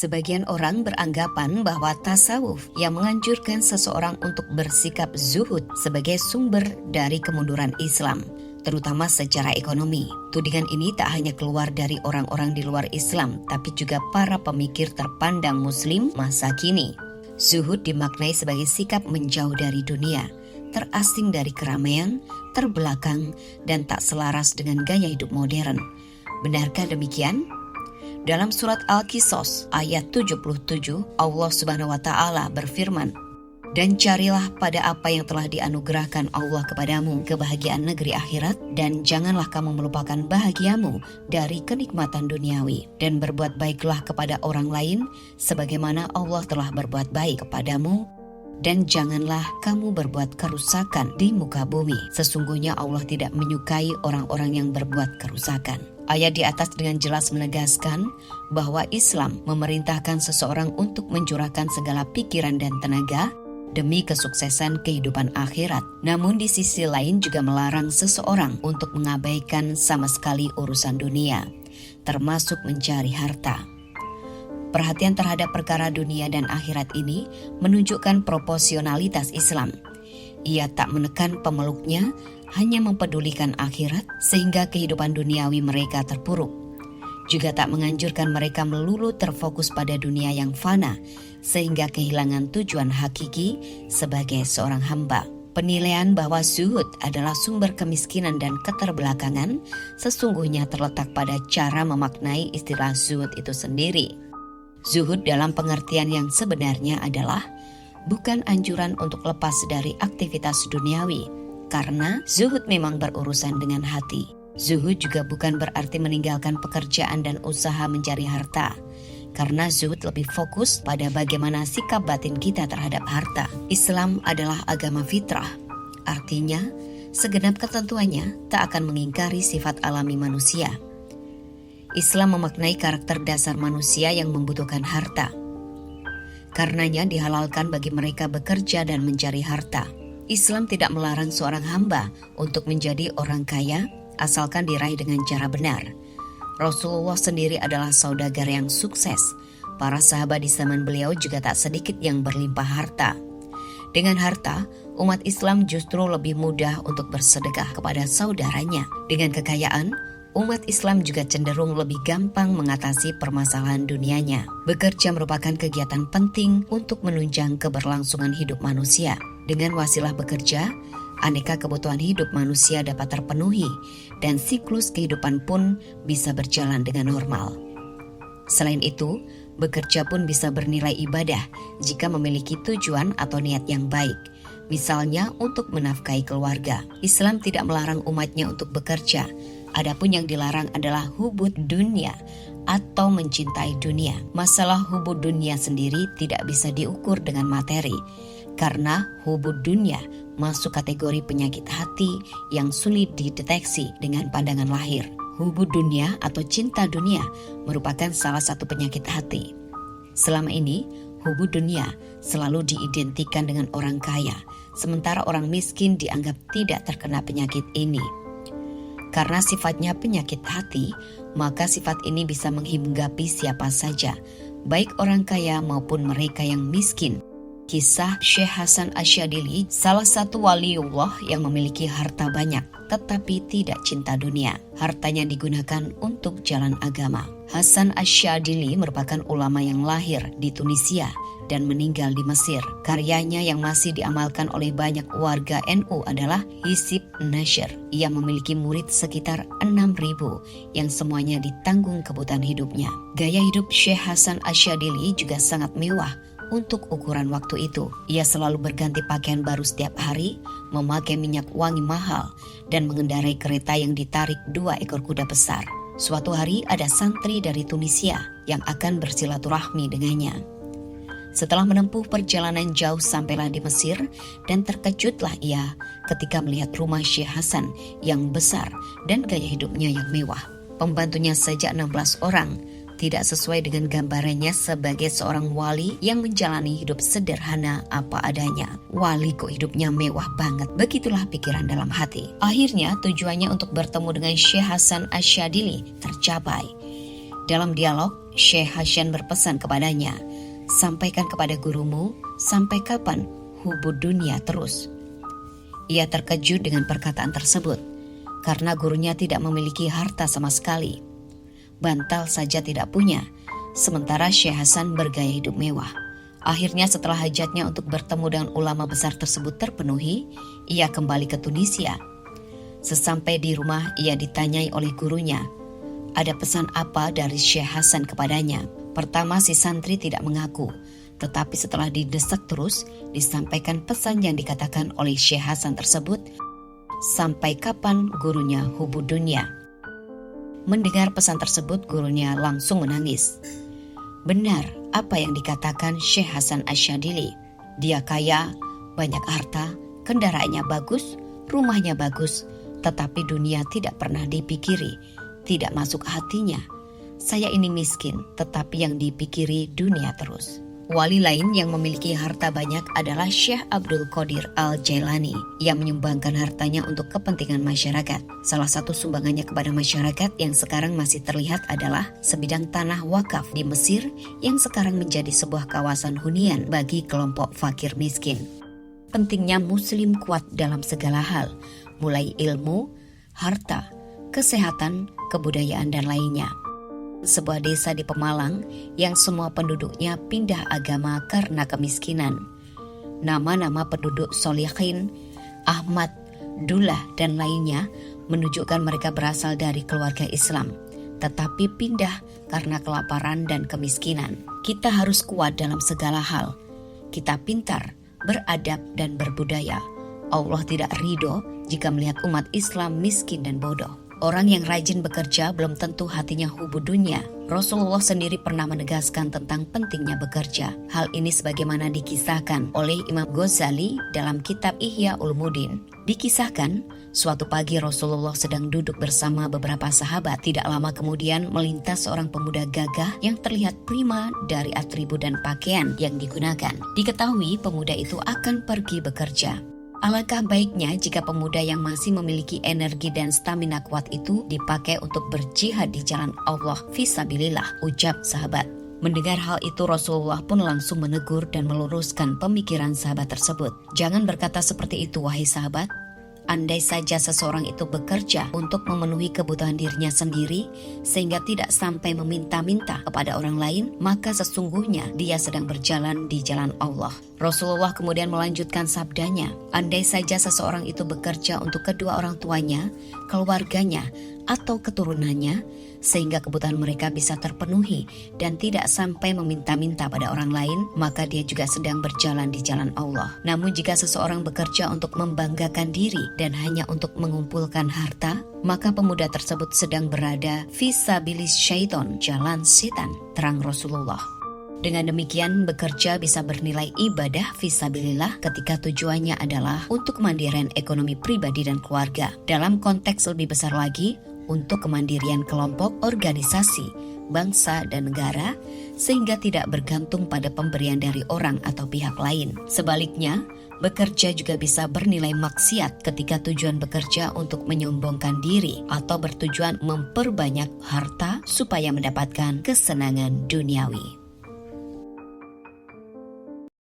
Sebagian orang beranggapan bahwa tasawuf yang menganjurkan seseorang untuk bersikap zuhud sebagai sumber dari kemunduran Islam, terutama secara ekonomi. Tudingan ini tak hanya keluar dari orang-orang di luar Islam, tapi juga para pemikir terpandang Muslim masa kini. Zuhud dimaknai sebagai sikap menjauh dari dunia, terasing dari keramaian, terbelakang, dan tak selaras dengan gaya hidup modern. Benarkah demikian? Dalam surat Al-Qisas ayat 77, Allah Subhanahu wa taala berfirman, "Dan carilah pada apa yang telah dianugerahkan Allah kepadamu kebahagiaan negeri akhirat, dan janganlah kamu melupakan bahagiamu dari kenikmatan duniawi, dan berbuat baiklah kepada orang lain sebagaimana Allah telah berbuat baik kepadamu, dan janganlah kamu berbuat kerusakan di muka bumi. Sesungguhnya Allah tidak menyukai orang-orang yang berbuat kerusakan." Ayat di atas dengan jelas menegaskan bahwa Islam memerintahkan seseorang untuk mencurahkan segala pikiran dan tenaga demi kesuksesan kehidupan akhirat. Namun di sisi lain juga melarang seseorang untuk mengabaikan sama sekali urusan dunia, termasuk mencari harta. Perhatian terhadap perkara dunia dan akhirat ini menunjukkan proporsionalitas Islam. Ia tak menekan pemeluknya, hanya mempedulikan akhirat sehingga kehidupan duniawi mereka terpuruk. Juga tak menganjurkan mereka melulu terfokus pada dunia yang fana sehingga kehilangan tujuan hakiki sebagai seorang hamba. Penilaian bahwa zuhud adalah sumber kemiskinan dan keterbelakangan sesungguhnya terletak pada cara memaknai istilah zuhud itu sendiri. Zuhud dalam pengertian yang sebenarnya adalah bukan anjuran untuk lepas dari aktivitas duniawi, karena zuhud memang berurusan dengan hati. Zuhud juga bukan berarti meninggalkan pekerjaan dan usaha mencari harta, karena zuhud lebih fokus pada bagaimana sikap batin kita terhadap harta. Islam adalah agama fitrah, artinya segenap ketentuannya tak akan mengingkari sifat alami manusia. Islam memaknai karakter dasar manusia yang membutuhkan harta. Karenanya dihalalkan bagi mereka bekerja dan mencari harta. Islam tidak melarang seorang hamba untuk menjadi orang kaya asalkan diraih dengan cara benar. Rasulullah sendiri adalah saudagar yang sukses. Para sahabat di zaman beliau juga tak sedikit yang berlimpah harta. Dengan harta, umat Islam justru lebih mudah untuk bersedekah kepada saudaranya. Dengan kekayaan, umat Islam juga cenderung lebih gampang mengatasi permasalahan dunianya. Bekerja merupakan kegiatan penting untuk menunjang keberlangsungan hidup manusia. Dengan wasilah bekerja, aneka kebutuhan hidup manusia dapat terpenuhi dan siklus kehidupan pun bisa berjalan dengan normal. Selain itu, bekerja pun bisa bernilai ibadah jika memiliki tujuan atau niat yang baik. Misalnya untuk menafkahi keluarga. Islam tidak melarang umatnya untuk bekerja. Adapun yang dilarang adalah hubud dunia atau mencintai dunia. Masalah hubud dunia sendiri tidak bisa diukur dengan materi, karena hubud dunia masuk kategori penyakit hati yang sulit dideteksi dengan pandangan lahir. Hubud dunia atau cinta dunia merupakan salah satu penyakit hati. Selama ini, hubud dunia selalu diidentikan dengan orang kaya, sementara orang miskin dianggap tidak terkena penyakit ini. Karena sifatnya penyakit hati, maka sifat ini bisa menghinggapi siapa saja, baik orang kaya maupun mereka yang miskin. Kisah Syekh Hasan Asyadili, salah satu waliullah yang memiliki harta banyak, tetapi tidak cinta dunia. Hartanya digunakan untuk jalan agama. Hasan Asyadili merupakan ulama yang lahir di Tunisia dan meninggal di Mesir. Karyanya yang masih diamalkan oleh banyak warga NU adalah Hizib Nashr. Ia memiliki murid sekitar 6.000 yang semuanya ditanggung kebutuhan hidupnya. Gaya hidup Syekh Hasan Asyadili juga sangat mewah untuk ukuran waktu itu. Ia selalu berganti pakaian baru setiap hari, memakai minyak wangi mahal, dan mengendarai kereta yang ditarik 2 ekor kuda besar. Suatu hari ada santri dari Tunisia yang akan bersilaturahmi dengannya. Setelah menempuh perjalanan jauh sampailah di Mesir dan terkejutlah ia ketika melihat rumah Syekh Hasan yang besar dan gaya hidupnya yang mewah. Pembantunya saja 16 orang, tidak sesuai dengan gambarannya sebagai seorang wali yang menjalani hidup sederhana apa adanya. Wali kok hidupnya mewah banget, begitulah pikiran dalam hati. Akhirnya tujuannya untuk bertemu dengan Syekh Hasan Asyadili tercapai. Dalam dialog, Syekh Hasan berpesan kepadanya, "Sampaikan kepada gurumu, sampai kapan hubud dunia terus?" Ia terkejut dengan perkataan tersebut, karena gurunya tidak memiliki harta sama sekali. Bantal saja tidak punya, sementara Syekh Hasan bergaya hidup mewah. Akhirnya setelah hajatnya untuk bertemu dengan ulama besar tersebut terpenuhi, ia kembali ke Tunisia. Sesampai di rumah, ia ditanyai oleh gurunya, ada pesan apa dari Syekh Hasan kepadanya? Pertama, si santri tidak mengaku, tetapi setelah didesak terus, disampaikan pesan yang dikatakan oleh Syekh Hasan tersebut, sampai kapan gurunya hubud dunia. Mendengar pesan tersebut, gurunya langsung menangis. Benar apa yang dikatakan Syekh Hasan Asyadili. Dia kaya, banyak harta, kendaraannya bagus, rumahnya bagus, tetapi dunia tidak pernah dipikiri, tidak masuk hatinya. Saya ini miskin, tetapi yang dipikiri dunia terus. Wali lain yang memiliki harta banyak adalah Syekh Abdul Qadir Al-Jailani yang menyumbangkan hartanya untuk kepentingan masyarakat. Salah satu sumbangannya kepada masyarakat yang sekarang masih terlihat adalah sebidang tanah wakaf di Mesir yang sekarang menjadi sebuah kawasan hunian bagi kelompok fakir miskin. Pentingnya muslim kuat dalam segala hal, mulai ilmu, harta, kesehatan, kebudayaan, dan lainnya. Sebuah desa di Pemalang yang semua penduduknya pindah agama karena kemiskinan. Nama-nama penduduk Solihin, Ahmad, Dullah, dan lainnya menunjukkan mereka berasal dari keluarga Islam, tetapi pindah karena kelaparan dan kemiskinan. Kita harus kuat dalam segala hal. Kita pintar, beradab, dan berbudaya. Allah tidak ridho jika melihat umat Islam miskin dan bodoh. Orang yang rajin bekerja belum tentu hatinya hubud dunia. Rasulullah sendiri pernah menegaskan tentang pentingnya bekerja. Hal ini sebagaimana dikisahkan oleh Imam Ghazali dalam kitab Ihya Ulumuddin. Dikisahkan, suatu pagi Rasulullah sedang duduk bersama beberapa sahabat. Tidak lama kemudian melintas seorang pemuda gagah yang terlihat prima dari atribut dan pakaian yang digunakan. Diketahui pemuda itu akan pergi bekerja. Alangkah baiknya jika pemuda yang masih memiliki energi dan stamina kuat itu dipakai untuk berjihad di jalan Allah fisabilillah, ucap sahabat. Mendengar hal itu, Rasulullah pun langsung menegur dan meluruskan pemikiran sahabat tersebut. Jangan berkata seperti itu, wahai sahabat. Andai saja seseorang itu bekerja untuk memenuhi kebutuhan dirinya sendiri sehingga tidak sampai meminta-minta kepada orang lain, maka sesungguhnya dia sedang berjalan di jalan Allah. Rasulullah kemudian melanjutkan sabdanya, andai saja seseorang itu bekerja untuk kedua orang tuanya, keluarganya, atau keturunannya, sehingga kebutuhan mereka bisa terpenuhi dan tidak sampai meminta-minta pada orang lain, maka dia juga sedang berjalan di jalan Allah. Namun jika seseorang bekerja untuk membanggakan diri dan hanya untuk mengumpulkan harta, maka pemuda tersebut sedang berada fisabilis syaiton, jalan setan, terang Rasulullah. Dengan demikian, bekerja bisa bernilai ibadah fisabilillah ketika tujuannya adalah untuk kemandirian ekonomi pribadi dan keluarga. Dalam konteks lebih besar lagi, untuk kemandirian kelompok, organisasi, bangsa, dan negara, sehingga tidak bergantung pada pemberian dari orang atau pihak lain. Sebaliknya, bekerja juga bisa bernilai maksiat ketika tujuan bekerja untuk menyombongkan diri atau bertujuan memperbanyak harta supaya mendapatkan kesenangan duniawi.